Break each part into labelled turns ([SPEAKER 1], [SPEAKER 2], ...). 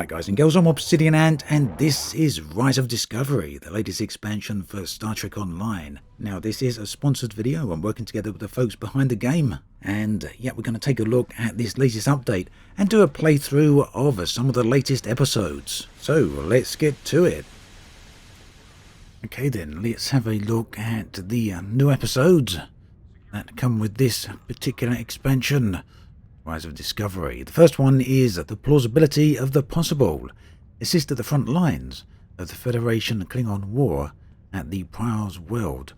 [SPEAKER 1] Hi guys and girls, I'm Obsidian Ant, and this is Rise of Discovery, the latest expansion for Star Trek Online. Now this is a sponsored video. I'm working together with the folks behind the game, and yeah, we're going to take a look at this latest update and do a playthrough of some of the latest episodes. So let's get to it. Okay then, let's have a look at the new episodes that come with this particular expansion. Rise of Discovery. The first one is the Plausibility of the Possible. Assist at the front lines of the Federation Klingon War at the Prior's World.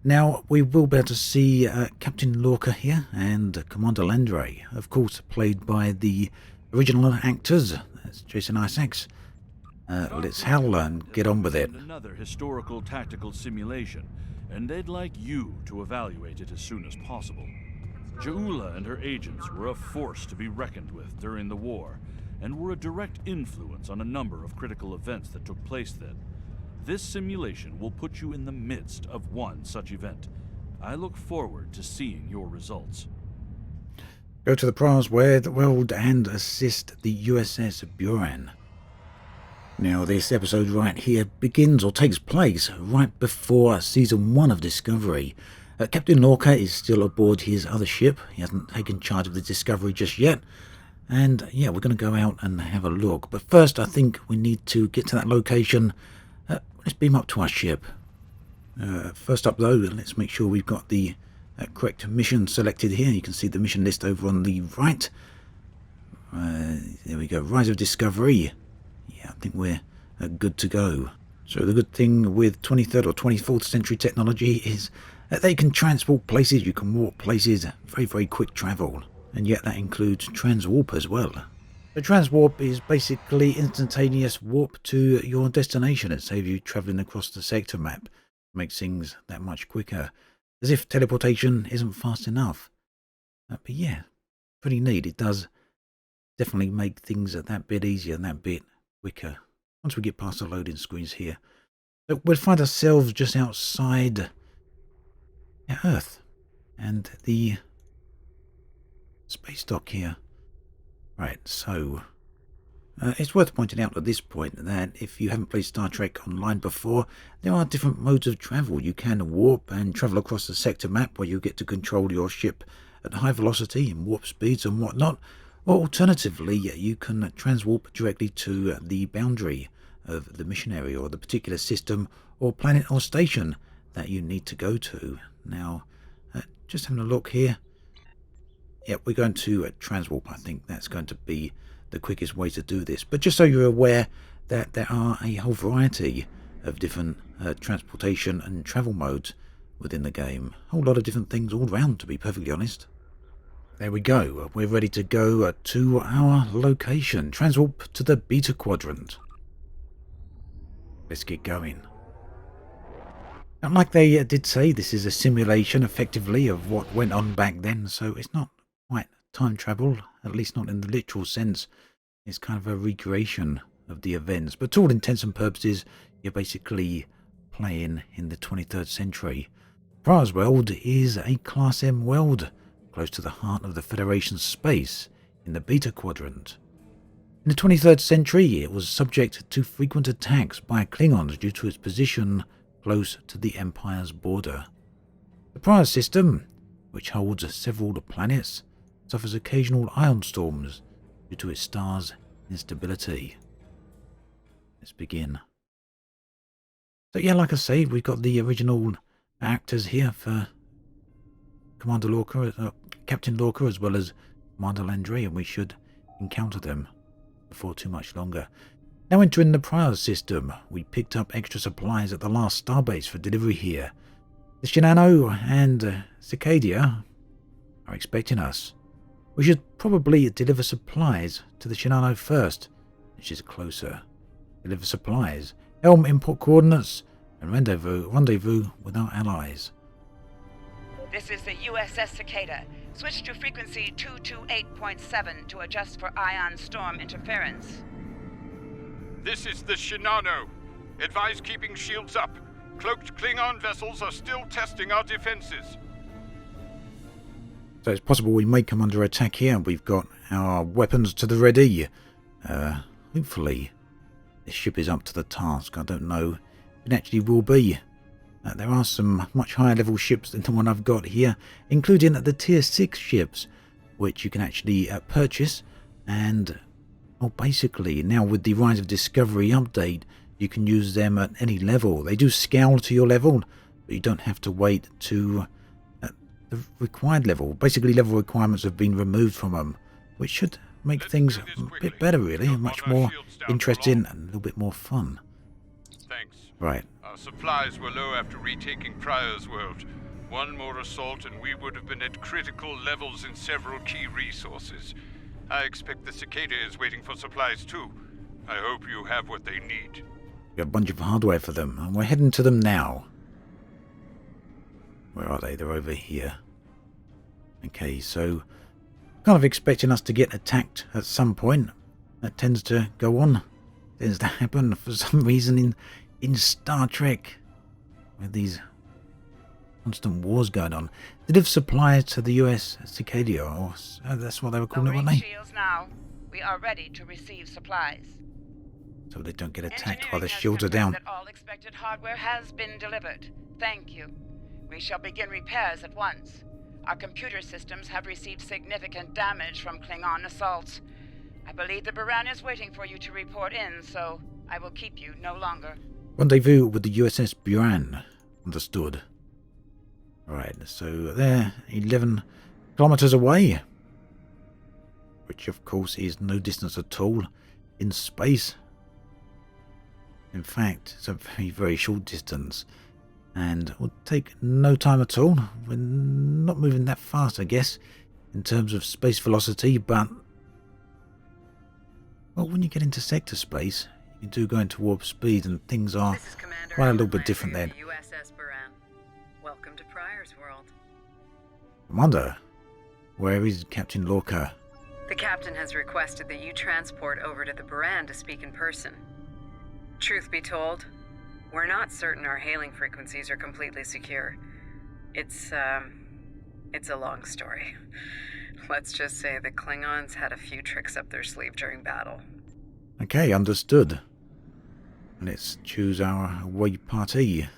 [SPEAKER 1] Now, we will be able to see Captain Lorca here and Commander Landry, of course played by the original actors. That's Jason Isaacs. Let's howl and get on with it.
[SPEAKER 2] Another historical tactical simulation, and they'd like you to evaluate it as soon as possible. Ja'ula and her agents were a force to be reckoned with during the war, and were a direct influence on a number of critical events that took place then. This simulation will put you in the midst of one such event. I look forward to seeing your results.
[SPEAKER 1] Go to the Prior's World and assist the USS Buran. Now this episode right here begins or takes place right before Season 1 of Discovery. Captain Lorca is still aboard his other ship. He hasn't taken charge of the Discovery just yet. And yeah, we're going to go out and have a look. But first, I think we need to get to that location. Let's beam up to our ship. First up though, let's make sure we've got the correct mission selected here. You can see the mission list over on the right. There we go, Rise of Discovery. Yeah, I think we're good to go. So the good thing with 23rd or 24th century technology is they can transport places, you can warp places, very quick travel, and yet that includes transwarp as well. The transwarp is basically instantaneous warp to your destination. It saves you travelling across the sector map, makes things that much quicker, as if teleportation isn't fast enough. But yeah, pretty neat. It does definitely make things that bit easier and that bit quicker once we get past the loading screens here. So we'll find ourselves just outside Earth and the space dock here. Right, so it's worth pointing out at this point that if you haven't played Star Trek Online before, there are different modes of travel. You can warp and travel across the sector map where you get to control your ship at high velocity and warp speeds and whatnot, or alternatively you can transwarp directly to the boundary of the mission area or the particular system or planet or station that you need to go to. Now, just having a look here. Yeah, we're going to transwarp. I think that's going to be the quickest way to do this. But just so you're aware that there are a whole variety of different transportation and travel modes within the game. A whole lot of different things all around, to be perfectly honest. There we go. We're ready to go to our location. Transwarp to the Beta Quadrant. Let's get going. Now, like they did say, this is a simulation effectively of what went on back then, so it's not quite time travel, at least not in the literal sense. It's kind of a recreation of the events, but to all intents and purposes, you're basically playing in the 23rd century. Prior's World is a Class M world, close to the heart of the Federation's space, in the Beta Quadrant. In the 23rd century, it was subject to frequent attacks by Klingons due to its position close to the Empire's border. The Prior system, which holds several planets, suffers occasional ion storms due to its star's instability. Let's begin. So yeah, like I say, we've got the original actors here for Commander Lorca, Captain Lorca, as well as Commander Landry, and we should encounter them before too much longer. Now entering the Prior system, we picked up extra supplies at the last starbase for delivery here. The Shinano and Cicadia are expecting us. We should probably deliver supplies to the Shinano first, which is closer. Deliver supplies, helm import coordinates, and rendezvous with our allies.
[SPEAKER 3] This is the USS Cicada. Switch to frequency 228.7 to adjust for ion storm interference.
[SPEAKER 4] This is the Shinano. Advise keeping shields up. Cloaked Klingon vessels are still testing our defenses.
[SPEAKER 1] So it's possible we may come under attack here. We've got our weapons to the ready. hopefully this ship is up to the task. I don't know if it actually will be. There are some much higher level ships than the one I've got here, including the tier 6 ships, which you can actually purchase. And well, basically now with the Rise of Discovery update, you can use them at any level. They do scale to your level, but you don't have to wait to the required level. Basically, level requirements have been removed from them, which should make things a bit better, really. Much more interesting and a little bit more fun.
[SPEAKER 4] Thanks.
[SPEAKER 1] Right.
[SPEAKER 4] Our supplies were low after retaking Pryor's world. One more assault and we would have been at critical levels in several key resources. I expect the Cicada is waiting for supplies too. I hope you have what they need.
[SPEAKER 1] We have a bunch of hardware for them, and we're heading to them now. Where are they? They're over here. Okay, so kind of expecting us to get attacked at some point. That tends to go on. Tends to happen for some reason in Star Trek, with these constant wars going on. They have supplies to the US Cicada, or that's what they were calling it, weren't
[SPEAKER 3] Lowering
[SPEAKER 1] they?
[SPEAKER 3] shields now. We are ready to receive supplies.
[SPEAKER 1] So they don't get attacked while
[SPEAKER 3] Engineering
[SPEAKER 1] the
[SPEAKER 3] has
[SPEAKER 1] shields are
[SPEAKER 3] confirmed
[SPEAKER 1] down.
[SPEAKER 3] that all expected hardware has been delivered. Thank you. We shall begin repairs at once. Our computer systems have received significant damage from Klingon assaults. I believe the Baran is waiting for you to report in, so I will keep you no longer.
[SPEAKER 1] Rendezvous with the USS Buran. Understood. Alright, so they're 11 kilometers away. Which, of course, is no distance at all in space. In fact, it's a very, very short distance. And will take no time at all. We're not moving that fast, I guess, in terms of space velocity, but well, when you get into sector space, you do go into warp speed, and things are
[SPEAKER 5] This is Commander
[SPEAKER 1] quite a little
[SPEAKER 5] Alan
[SPEAKER 1] bit different
[SPEAKER 5] Landry
[SPEAKER 1] then.
[SPEAKER 5] of the USS Baran. Welcome to Pryor's world.
[SPEAKER 1] Commander, where is Captain Lorca?
[SPEAKER 5] The captain has requested that you transport over to the Baran to speak in person. Truth be told, we're not certain our hailing frequencies are completely secure. It's a long story. Let's just say the Klingons had a few tricks up their sleeve during battle.
[SPEAKER 1] Okay, understood. Let's choose our away party.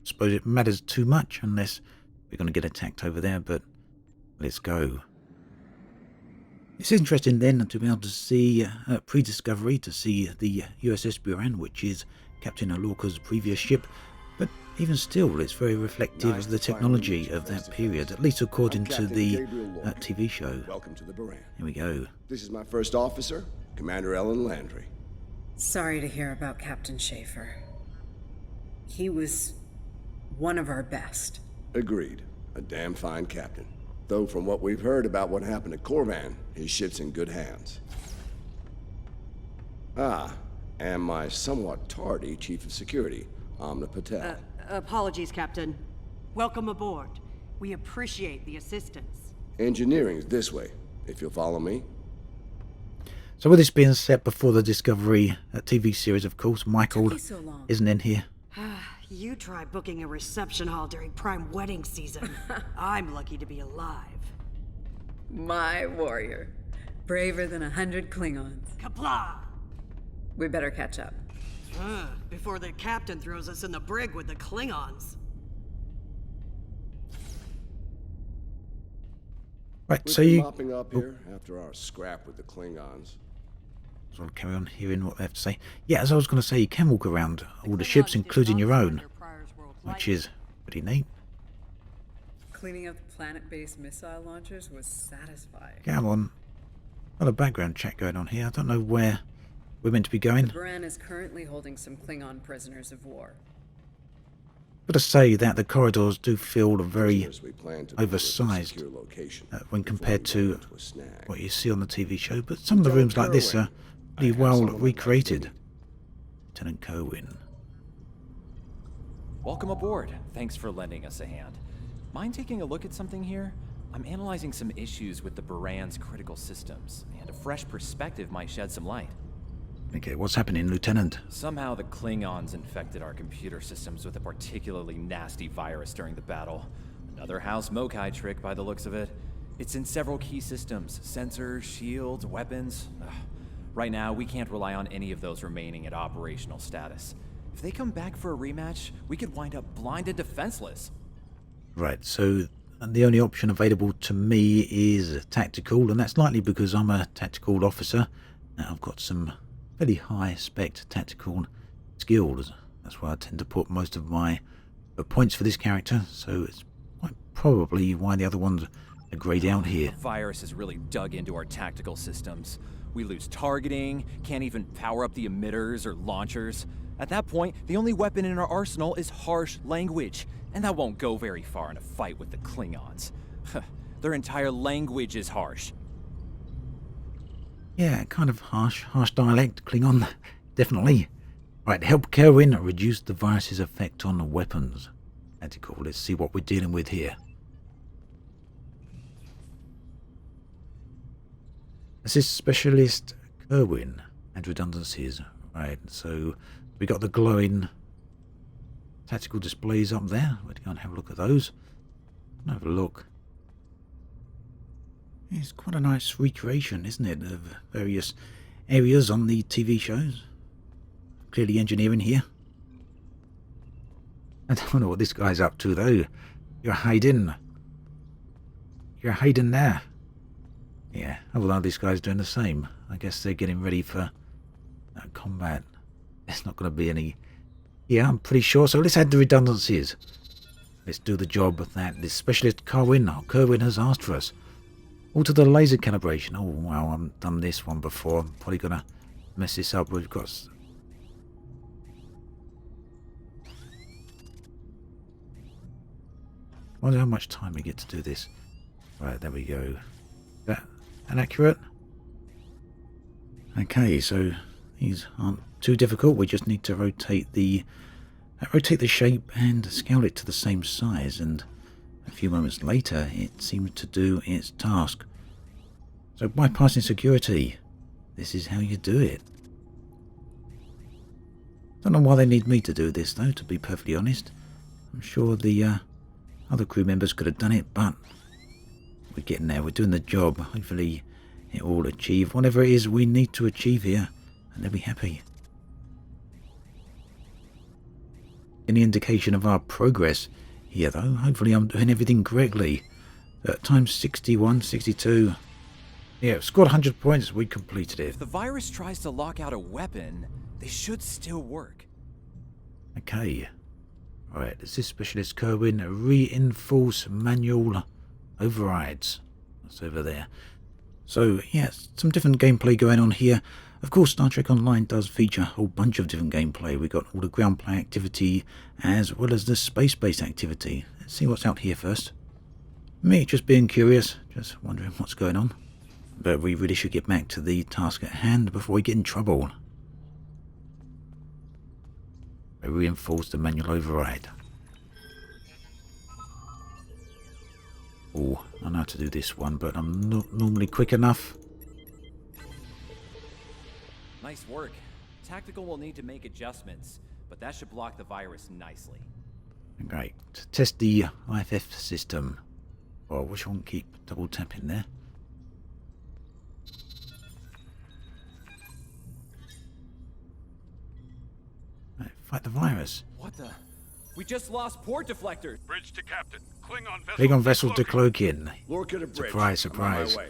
[SPEAKER 1] Suppose it matters too much unless we're going to get attacked over there, but let's go. It's interesting then to be able to see pre-discovery, to see the USS Buran, which is Captain Lorca's previous ship, but even still it's very reflective of the technology of that period, at least according to the TV show.
[SPEAKER 6] Welcome to the Baran.
[SPEAKER 1] Here we go.
[SPEAKER 6] This is my first officer, Commander Alan Landry.
[SPEAKER 7] Sorry to hear about Captain Schaefer. He was one of our best.
[SPEAKER 6] Agreed. A damn fine captain. Though from what we've heard about what happened at Corvan, his ship's in good hands. Ah, and my somewhat tardy Chief of Security, Amna Patel.
[SPEAKER 8] Apologies, Captain. Welcome aboard. We appreciate the assistance.
[SPEAKER 6] Engineering's this way, if you'll follow me.
[SPEAKER 1] So with this being set before the Discovery TV series, of course, Michael
[SPEAKER 7] Took you so long.
[SPEAKER 1] isn't in here.
[SPEAKER 8] You try booking a reception hall during prime wedding season. I'm lucky to be alive.
[SPEAKER 7] My warrior. Braver than 100 Klingons.
[SPEAKER 8] Kapla!
[SPEAKER 7] We better catch up.
[SPEAKER 8] Before the captain throws us in the brig with the Klingons.
[SPEAKER 1] Right,
[SPEAKER 6] We've
[SPEAKER 1] so
[SPEAKER 6] been
[SPEAKER 1] you...
[SPEAKER 6] mopping up here after our scrap with the Klingons.
[SPEAKER 1] So I'll carry on hearing what they have to say. Yeah, as I was going to say, you can walk around all the ships, including your own, which is pretty neat.
[SPEAKER 7] Cleaning up the planet-based missile launchers was satisfying.
[SPEAKER 1] Come on. Got a background chat going on here. I don't know where we're meant to be going.
[SPEAKER 7] Baran is currently holding some Klingon prisoners of war.
[SPEAKER 1] Got to say that the corridors do feel very
[SPEAKER 6] Prisoners we plan to deliver to a
[SPEAKER 1] oversized
[SPEAKER 6] secure location
[SPEAKER 1] when
[SPEAKER 6] before
[SPEAKER 1] compared
[SPEAKER 6] we
[SPEAKER 1] to
[SPEAKER 6] run into a snag.
[SPEAKER 1] what you see on the TV show, but some of the rooms like this are pretty well recreated. Lieutenant Kerwin.
[SPEAKER 9] Welcome aboard. Thanks for lending us a hand. Mind taking a look at something here? I'm analyzing some issues with the Baran's critical systems, and a fresh perspective might shed some light.
[SPEAKER 1] Okay, what's happening, Lieutenant?
[SPEAKER 9] Somehow the Klingons infected our computer systems with a particularly nasty virus during the battle. Another House Mokai trick by the looks of it. It's in several key systems, sensors, shields, weapons. Ugh. Right now, we can't rely on any of those remaining at operational status. If they come back for a rematch, we could wind up blind and defenseless.
[SPEAKER 1] Right, so the only option available to me is tactical, and that's likely because I'm a tactical officer. I've got some fairly high-spec tactical skills. That's why I tend to put most of my points for this character, so it's quite probably why the other ones are greyed out here.
[SPEAKER 9] The virus has really dug into our tactical systems. We lose targeting, can't even power up the emitters or launchers. At that point, the only weapon in our arsenal is harsh language, and that won't go very far in a fight with the Klingons. Their entire language is harsh.
[SPEAKER 1] Yeah, kind of harsh dialect, Klingon, definitely. Right, help Kerwin reduce the virus's effect on the weapons. Tactical, let's see what we're dealing with here. Assist Specialist Kerwin and redundancies. Right, so we got the glowing tactical displays up there. We're going to have a look at those. Have a look. It's quite a nice recreation, isn't it, of various areas on the TV shows. Clearly engineering here. I don't know what this guy's up to, though. You're hiding. You're hiding there. Yeah, although this guy's doing the same. I guess they're getting ready for combat. There's not going to be any... Yeah, I'm pretty sure. So let's add the redundancies. Let's do the job that this specialist Kerwin has asked for us. Alter the laser calibration. Oh, wow, I've done this one before. I'm probably going to mess this up. We've got... I wonder how much time we get to do this. Right, there we go. Is that inaccurate? Okay, so these aren't too difficult. We just need to rotate the shape and scale it to the same size, and a few moments later it seems to do its task. So bypassing security, this is how you do it. Don't know why they need me to do this though, to be perfectly honest. I'm sure the other crew members could have done it, but we're getting there, we're doing the job. Hopefully it will achieve whatever it is we need to achieve here, and they'll be happy. Any indication of our progress here though? Hopefully I'm doing everything correctly. Times 61, 62. Yeah, scored 100 points, we completed it.
[SPEAKER 9] If the virus tries to lock out a weapon, they should still work.
[SPEAKER 1] Okay. Alright, this is Specialist Kerwin. Reinforce manual overrides. That's over there. So, yes, some different gameplay going on here. Of course, Star Trek Online does feature a whole bunch of different gameplay. We got all the ground play activity as well as the space-based activity. Let's see what's out here first. Me just being curious, just wondering what's going on. But we really should get back to the task at hand before we get in trouble. I reinforce the manual override. Oh, I know how to do this one, but I'm not normally quick enough.
[SPEAKER 9] Nice work. Tactical will need to make adjustments, but that should block the virus nicely.
[SPEAKER 1] Great. Test the IFF system. Oh, wish I won't keep double tapping there. Right, fight the virus.
[SPEAKER 9] What the? We just lost port deflectors.
[SPEAKER 4] Bridge to Captain.
[SPEAKER 1] Klingon vessel to cloak in.
[SPEAKER 6] Lorca to bridge.
[SPEAKER 1] Surprise, surprise.
[SPEAKER 6] I'm on my way.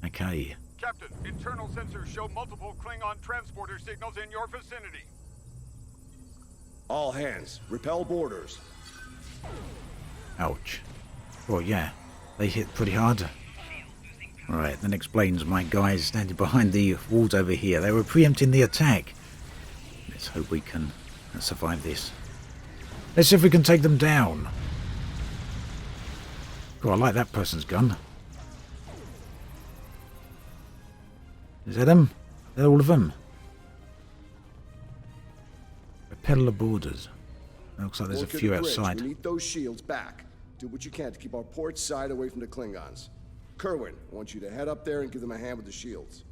[SPEAKER 1] Okay.
[SPEAKER 10] Captain, internal sensors show multiple Klingon transporter signals in your vicinity.
[SPEAKER 6] All hands, repel boarders.
[SPEAKER 1] Ouch. Oh yeah, they hit pretty hard. Right, that explains my guys standing behind the walls over here. They were preempting the attack. Let's hope we can survive this. Let's see if we can take them down. Oh, I like that person's gun. Is that them? They're all of them. Repel the boarders. Looks like there's a
[SPEAKER 6] Lorca
[SPEAKER 1] few
[SPEAKER 6] to bridge.
[SPEAKER 1] outside.
[SPEAKER 6] We need those shields back. Do what you can to keep our port side away from the Klingons. Kerwin, I want you to head up there and give them a hand with the shields.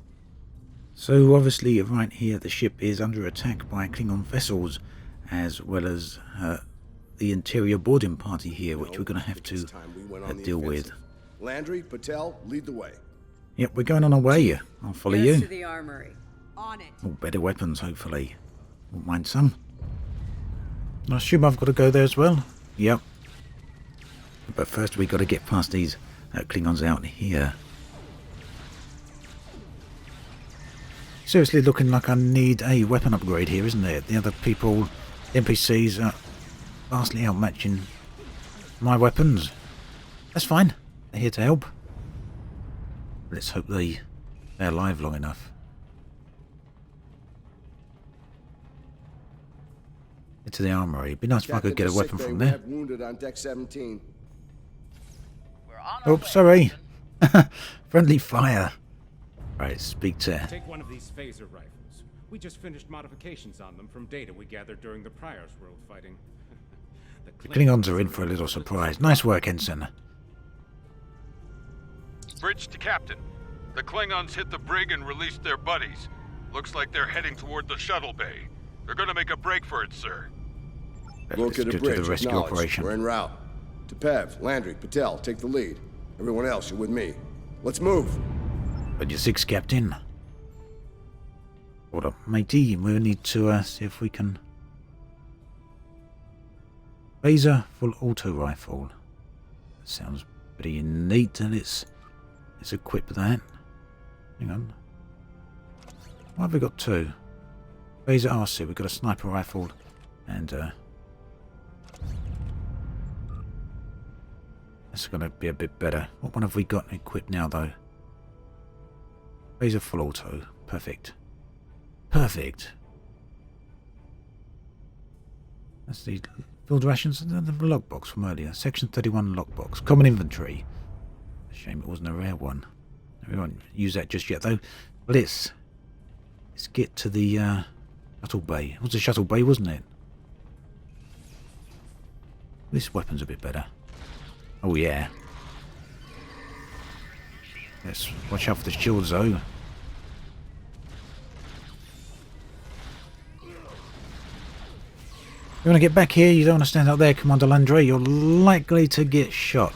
[SPEAKER 1] So obviously right here the ship is under attack by Klingon vessels, as well as the interior boarding party here, which we're going to have to deal with.
[SPEAKER 6] Landry, Patel, lead the way.
[SPEAKER 1] Yep, we're going on our way. I'll follow
[SPEAKER 5] Get us
[SPEAKER 1] you.
[SPEAKER 5] to the armory.
[SPEAKER 8] On it.
[SPEAKER 1] Oh, better weapons, hopefully. Won't mind some. I assume I've got to go there as well? Yep. But first we got to get past these Klingons out here. Seriously looking like I need a weapon upgrade here, isn't it? The other people, the NPCs, are vastly outmatching my weapons. That's fine. They're here to help. Let's hope they're alive long enough. Into the armory. It'd be nice if I could get a weapon from there.
[SPEAKER 6] Wounded on deck 17.
[SPEAKER 3] We're on our
[SPEAKER 1] Oh,
[SPEAKER 3] way,
[SPEAKER 1] sorry.
[SPEAKER 3] Captain.
[SPEAKER 1] Friendly fire. Right, speak to...
[SPEAKER 11] Take one of these phaser rifles. We just finished modifications on them from data we gathered during the Prior's World fighting.
[SPEAKER 1] The Klingons are in for a little surprise. Nice work, Ensign.
[SPEAKER 4] Bridge to Captain. The Klingons hit the brig and released their buddies. Looks like they're heading toward the shuttle bay. They're gonna make a break for it, sir.
[SPEAKER 1] Let's
[SPEAKER 6] Look at
[SPEAKER 1] go
[SPEAKER 6] the
[SPEAKER 1] to
[SPEAKER 6] bridge.
[SPEAKER 1] the rescue
[SPEAKER 6] Acknowledged.
[SPEAKER 1] operation.
[SPEAKER 6] We're en route. Tepev, Landry, Patel, take the lead. Everyone else, you're with me. Let's move.
[SPEAKER 1] But you're 6, Captain. Hold up, matey. We need to see if we can... Phaser full auto rifle. That sounds pretty neat. And let's equip that. Hang on. Why have we got 2? Phaser RC. We've got a sniper rifle and that's going to be a bit better. What one have we got equipped now, though? Phaser full auto. Perfect. Perfect. That's the field rations and the logbox from earlier. Section 31 logbox. Common inventory. Shame it wasn't a rare one. We won't use that just yet, though. Let's get to the shuttle bay. It was a shuttle bay, wasn't it? This weapon's a bit better. Oh, yeah. Let's watch out for the shields, though. You want to get back here? You don't want to stand up there, Commander Landry. You're likely to get shot.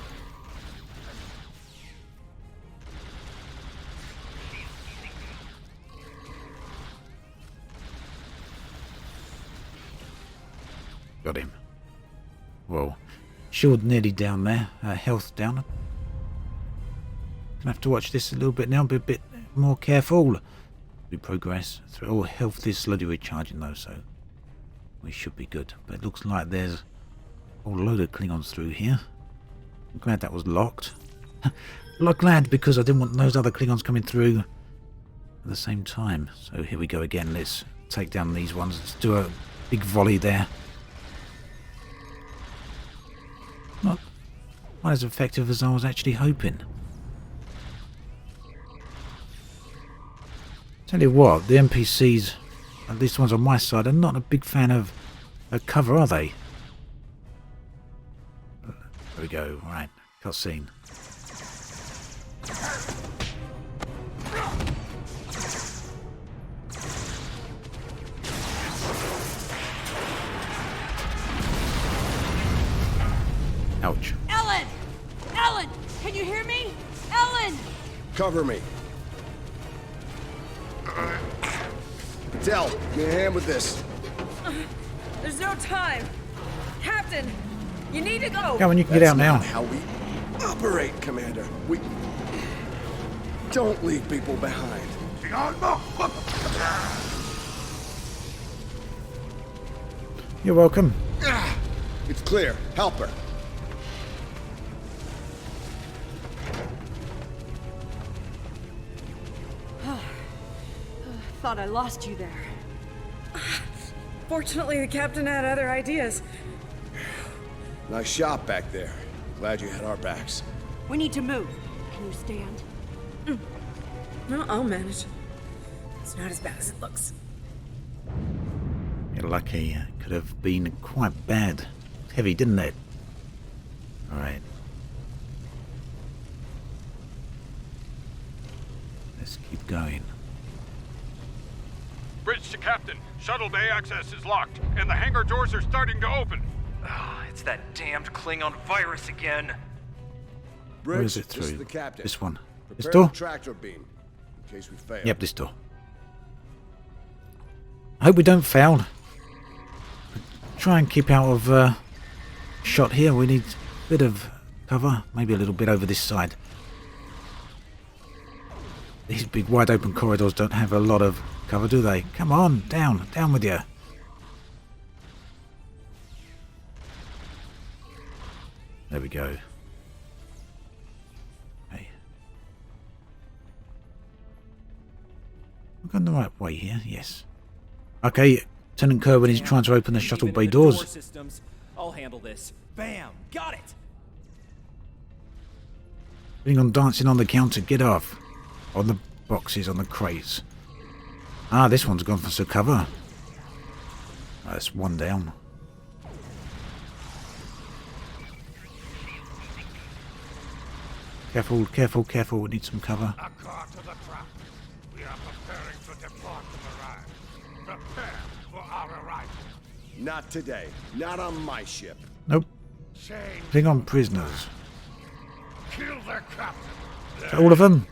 [SPEAKER 1] Got him. Whoa. Shield nearly down there. Health down. Gonna have to watch this a little bit now. Be a bit more careful. We progress through. Oh, health is slowly recharging though, so we should be good. But it looks like there's a whole load of Klingons through here. I'm glad that was locked. Not glad because I didn't want those other Klingons coming through at the same time. So here we go again. Let's take down these ones. Let's do a big volley there. Not quite as effective as I was actually hoping. Tell you what, the NPCs, at least the ones on my side, are not a big fan of cover, are they? There we go. Right, cutscene. Ouch.
[SPEAKER 8] Ellen! Ellen! Can you hear me? Ellen!
[SPEAKER 6] Cover me. Patel, give me a hand with this.
[SPEAKER 5] There's no time. Captain, you need to go.
[SPEAKER 1] Come on, you can get out now.
[SPEAKER 6] That's not how we operate, Commander. We don't leave people behind.
[SPEAKER 1] You're welcome.
[SPEAKER 6] It's clear. Help her.
[SPEAKER 8] Thought I lost you there.
[SPEAKER 5] Fortunately, the captain had other ideas.
[SPEAKER 6] Nice shot back there. Glad you had our backs.
[SPEAKER 8] We need to move. Can you stand?
[SPEAKER 5] No, I'll manage. It's not as bad as it looks.
[SPEAKER 1] You're lucky. It could have been quite bad. Heavy, didn't it? Alright. Let's keep going.
[SPEAKER 10] Bridge to Captain. Shuttle bay access is locked, and the hangar doors are starting to open.
[SPEAKER 9] It's that damned Klingon virus again.
[SPEAKER 6] Bridge,
[SPEAKER 1] Where is it
[SPEAKER 6] this
[SPEAKER 1] through?
[SPEAKER 6] is the captain.
[SPEAKER 1] This one. This
[SPEAKER 6] Prepare
[SPEAKER 1] door?
[SPEAKER 6] the tractor beam in case we fail.
[SPEAKER 1] Yep, this door. I hope we don't fail. Try and keep out of shot here. We need a bit of cover, maybe a little bit over this side. These big wide open corridors don't have a lot of cover, do they? Come on, down with you. There we go. Okay. We're going the right way here, yes. Okay, Lieutenant Kerwin is trying to open the shuttle bay doors.
[SPEAKER 9] Systems. I'll handle this. Bam! Got it!
[SPEAKER 1] Putting on dancing on the counter, get off. On the boxes, on the crates. Ah, this one's gone for some cover. That's one down. Careful, careful, careful. We need some cover.
[SPEAKER 10] A car to the trap. We are preparing to depart the Mirage. Prepare for our arrival.
[SPEAKER 6] Not today. Not on my ship.
[SPEAKER 1] Nope.
[SPEAKER 10] Change.
[SPEAKER 1] Putting on prisoners.
[SPEAKER 10] Kill their captain.
[SPEAKER 1] Is that all of them?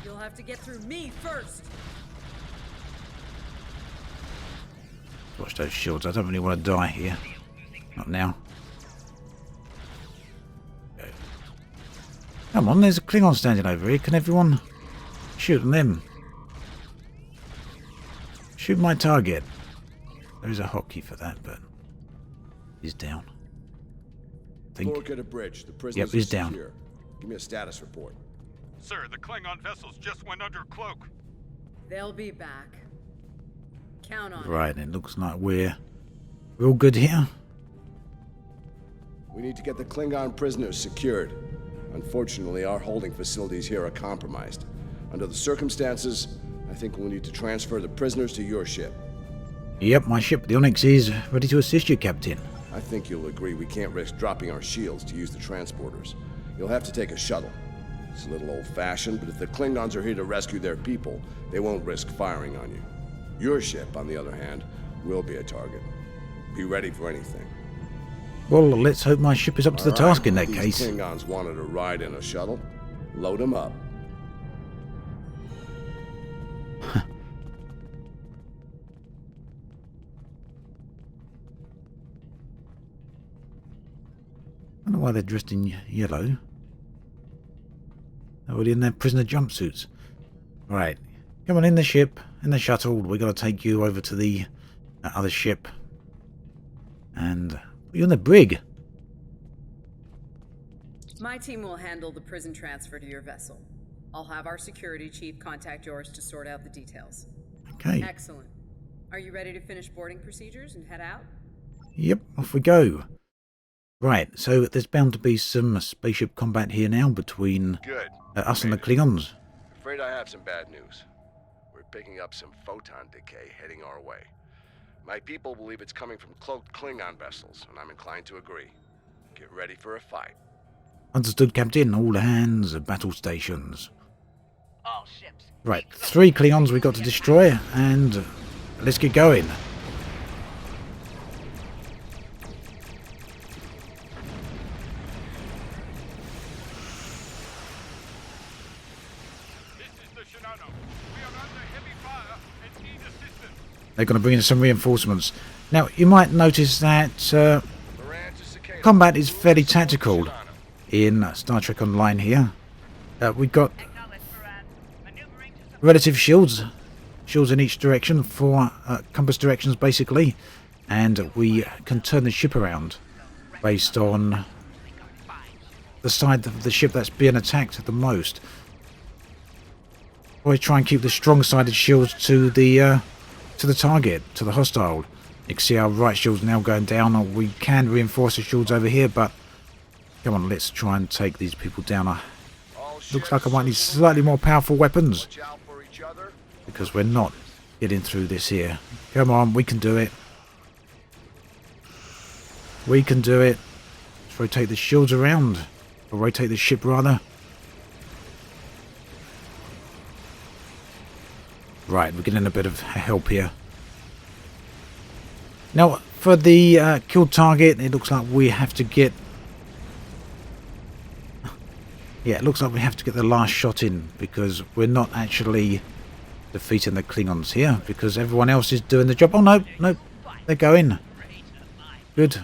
[SPEAKER 5] You'll have to get through me first.
[SPEAKER 1] Watch those shields. I don't really want to die here. Not now. Okay. Come on, there's a Klingon standing over here. Can everyone shoot on them? Shoot my target. There is a hotkey for that, but he's down. I think.
[SPEAKER 6] Fork at a bridge. The prisoners
[SPEAKER 1] Yep, he's
[SPEAKER 6] are
[SPEAKER 1] down.
[SPEAKER 6] secure. Give me a status report.
[SPEAKER 10] Sir, the Klingon vessels just went under cloak.
[SPEAKER 5] They'll be back. Count on it.
[SPEAKER 1] Right, it looks like we're all good here.
[SPEAKER 6] We need to get the Klingon prisoners secured. Unfortunately, our holding facilities here are compromised. Under the circumstances, I think we'll need to transfer the prisoners to your ship.
[SPEAKER 1] Yep, my ship, the Onyx, is ready to assist you, Captain.
[SPEAKER 6] I think you'll agree we can't risk dropping our shields to use the transporters. You'll have to take a shuttle. It's a little old-fashioned, but if the Klingons are here to rescue their people, they won't risk firing on you. Your ship, on the other hand, will be a target. Be ready for anything.
[SPEAKER 1] Well, let's hope my ship is up to the task in that
[SPEAKER 6] These
[SPEAKER 1] case.
[SPEAKER 6] Klingons wanted a ride in a shuttle. Load them up. I don't know why they're dressed in yellow. They're already in their prisoner jumpsuits. Right, come on, in the ship, in the shuttle. We're going to take you over to the other ship. And put you in the brig.
[SPEAKER 5] My team will handle the prison transfer to your vessel. I'll have our security chief contact yours to sort out the details.
[SPEAKER 1] Okay.
[SPEAKER 5] Excellent. Are you ready to finish boarding procedures and head out?
[SPEAKER 1] Yep, off we go. Right, so there's bound to be some spaceship combat here now between
[SPEAKER 6] Good.
[SPEAKER 1] us and the Klingons.
[SPEAKER 6] Afraid I have some bad news. We're picking up some photon decay heading our way. My people believe it's coming from cloaked Klingon vessels, and I'm inclined to agree. Get ready for a fight.
[SPEAKER 1] Understood, Captain. All hands at battle stations.
[SPEAKER 3] All ships.
[SPEAKER 1] Right, 3 Klingons we got to destroy, and let's get going.
[SPEAKER 10] This is the Shinano. We are under heavy fire and need assistance.
[SPEAKER 1] They're going to bring in some reinforcements. Now, you might notice that combat is fairly tactical in Star Trek Online here. We've got relative shields in each direction, 4 compass directions basically, and we can turn the ship around based on the side of the ship that's being attacked the most. Always try and keep the strong-sided shields to the target, to the hostile. You can see our right shield's now going down. We can reinforce the shields over here, but come on, let's try and take these people down. Looks like I might need slightly more powerful weapons, because we're not getting through this here. Come on, we can do it. We can do it. Let's rotate the shields around, or rotate the ship rather. Right, we're getting a bit of help here. Now, for the kill target, it looks like we have to get... Yeah, it looks like we have to get the last shot in, because we're not actually defeating the Klingons here because everyone else is doing the job. Oh no, no, they're going. Good.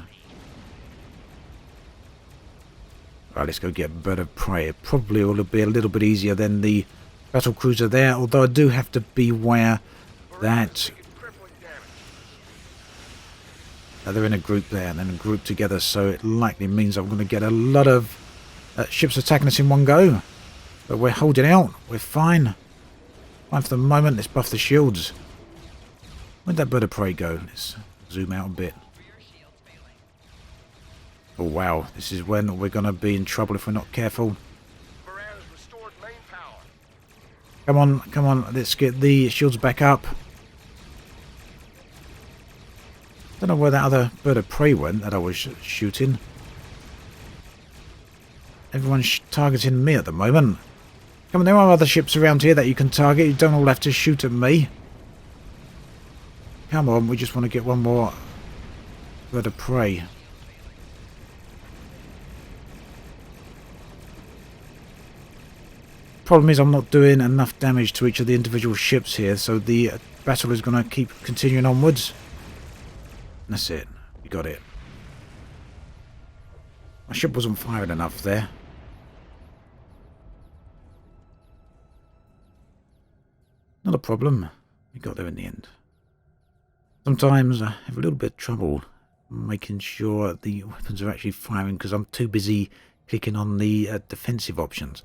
[SPEAKER 1] Right, let's go get a bird of prey. It probably will be a little bit easier than the battle cruiser there, although I do have to beware that they're in a group there and then a group together, so it likely means I'm going to get a lot of ships attacking us in one go. But we're holding out. We're fine. Fine for the moment. Let's buff the shields. Where'd that bird of prey go? Let's zoom out a bit. Oh wow, this is when we're going to be in trouble if we're not careful. Come on, come on, let's get the shields back up. Don't know where that other bird of prey went that I was shooting. Everyone's targeting me at the moment. Come on, there are other ships around here that you can target. You don't all have to shoot at me. Come on, we just want to get one more bird of prey. Problem is I'm not doing enough damage to each of the individual ships here, so the battle is going to keep continuing onwards. That's it. We got it. My ship wasn't firing enough there. Not a problem. We got there in the end. Sometimes I have a little bit of trouble making sure the weapons are actually firing because I'm too busy clicking on the defensive options.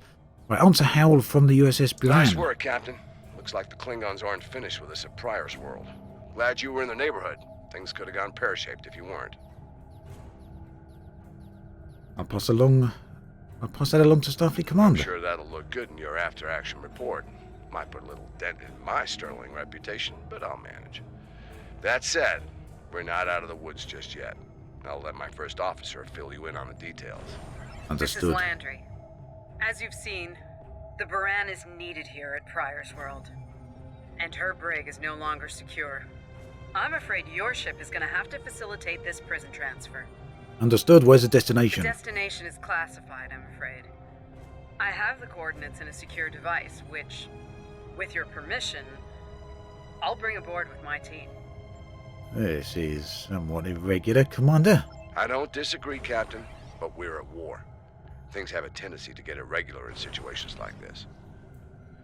[SPEAKER 1] Right, on to Howl from the USS Buran.
[SPEAKER 6] Nice work, Captain. Looks like the Klingons aren't finished with us at Pryor's World. Glad you were in the neighborhood. Things could have gone pear-shaped if you weren't.
[SPEAKER 1] I'll pass that along to Starfleet Commander.
[SPEAKER 6] I'm sure that'll look good in your after-action report. Might put a little dent in my sterling reputation, but I'll manage. That said, we're not out of the woods just yet. I'll let my first officer fill you in on the details.
[SPEAKER 1] Understood.
[SPEAKER 5] This is Landry. As you've seen, the Buran is needed here at Pryor's World. And her brig is no longer secure. I'm afraid your ship is going to have to facilitate this prison transfer.
[SPEAKER 1] Understood. Where's the destination?
[SPEAKER 5] The destination is classified, I'm afraid. I have the coordinates in a secure device, which, with your permission, I'll bring aboard with my team.
[SPEAKER 1] This is somewhat irregular, Commander.
[SPEAKER 6] I don't disagree, Captain, but we're at war. Things have a tendency to get irregular in situations like this.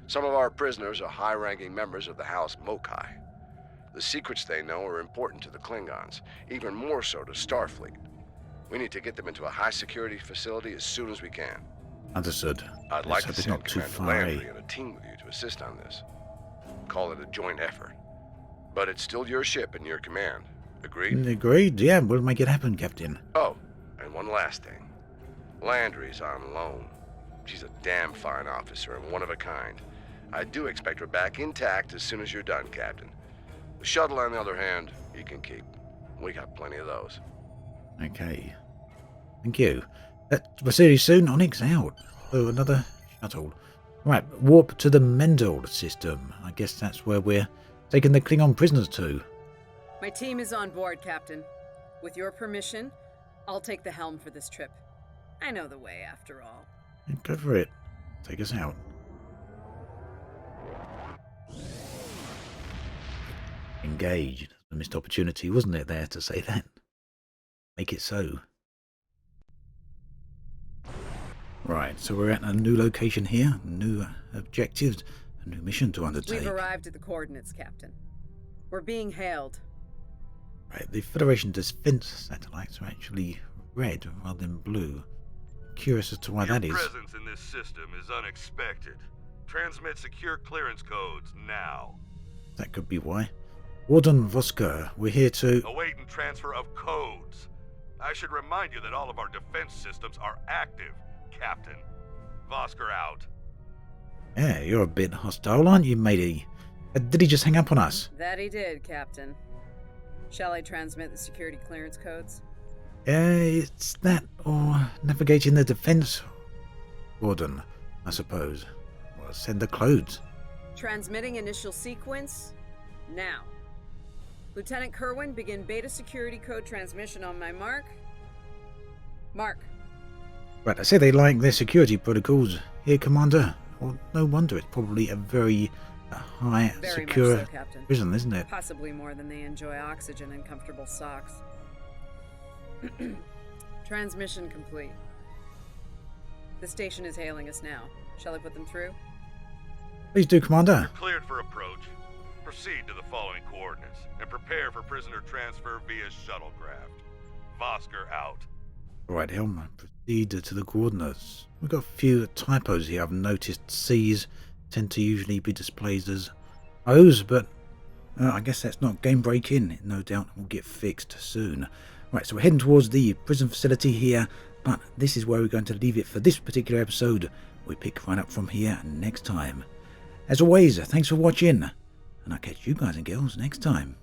[SPEAKER 6] Some of our prisoners are high-ranking members of the House Mokai. The secrets they know are important to the Klingons, even more so to Starfleet. We need to get them into a high-security facility as soon as we can.
[SPEAKER 1] Understood.
[SPEAKER 6] I'd like to
[SPEAKER 1] it's
[SPEAKER 6] send
[SPEAKER 1] not too
[SPEAKER 6] Commander
[SPEAKER 1] far.
[SPEAKER 6] Landry and a team with you to assist on this. Call it a joint effort. But it's still your ship and your command. Agreed?
[SPEAKER 1] Agreed. Yeah, we'll make it happen, Captain.
[SPEAKER 6] Oh, and one last thing. Landry's on loan. She's a damn fine officer and one of a kind. I do expect her back intact as soon as you're done, Captain. The shuttle, on the other hand, you can keep. We got plenty of those.
[SPEAKER 1] Okay. Thank you. We'll see you soon. Onyx out. Oh, another shuttle. Right, warp to the Mendel system. I guess that's where we're taking the Klingon prisoners to.
[SPEAKER 5] My team is on board, Captain. With your permission, I'll take the helm for this trip. I know the way, after all.
[SPEAKER 1] Go for it. Take us out. Engaged. A missed opportunity, wasn't it, there to say that? Make it so. Right, so we're at a new location here, new objectives, a new mission to undertake.
[SPEAKER 5] We've arrived at the coordinates, Captain. We're being hailed.
[SPEAKER 1] Right, the Federation defense satellites are actually red rather than blue. Curious as to why that is.
[SPEAKER 12] Your presence in this system is unexpected. Transmit secure clearance codes now.
[SPEAKER 1] That could be why. Warden Vosker, we're here to...
[SPEAKER 12] Awaiting transfer of codes. I should remind you that all of our defense systems are active, Captain. Vosker out.
[SPEAKER 1] Yeah, you're a bit hostile, aren't you, matey? Did he just hang up on us?
[SPEAKER 5] That he did, Captain. Shall I transmit the security clearance codes?
[SPEAKER 1] It's that, or navigating the defense warden, I suppose. Well, send the codes.
[SPEAKER 5] Transmitting initial sequence, now. Lieutenant Kerwin, begin beta security code transmission on my mark. Mark.
[SPEAKER 1] Right, I say they like their security protocols here, Commander. Well, no wonder it's probably a very a high,
[SPEAKER 5] Very
[SPEAKER 1] secure
[SPEAKER 5] much so, Captain.
[SPEAKER 1] prison, isn't it?
[SPEAKER 5] Possibly more than they enjoy oxygen and comfortable socks. Transmission complete. The station is hailing us now. Shall I put them through?
[SPEAKER 1] Please do, Commander.
[SPEAKER 12] Cleared for approach. Proceed to the following coordinates and prepare for prisoner transfer via shuttlecraft. Vosker out.
[SPEAKER 1] Right, Helm, proceed to the coordinates. We've got a few typos here. I've noticed C's tend to usually be displayed as O's, but I guess that's not game breaking. No doubt will get fixed soon. Right, so we're heading towards the prison facility here, but this is where we're going to leave it for this particular episode. We pick right up from here next time. As always, thanks for watching, and I'll catch you guys and girls next time.